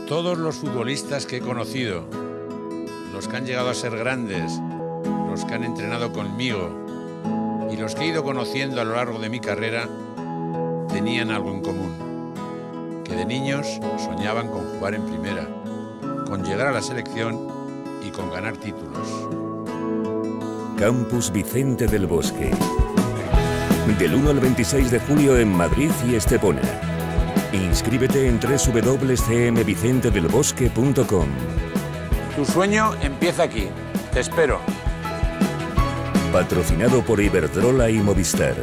Todos los futbolistas que he conocido, los que han llegado a ser grandes, los que han entrenado conmigo y los que he ido conociendo a lo largo de mi carrera, tenían algo en común, que de niños soñaban con jugar en primera, con llegar a la selección y con ganar títulos. Campus Vicente del Bosque. Del 1 al 26 de julio en Madrid y Estepona. Inscríbete en www.cmvicentedelbosque.com. Tu sueño empieza aquí. Te espero. Patrocinado por Iberdrola y Movistar.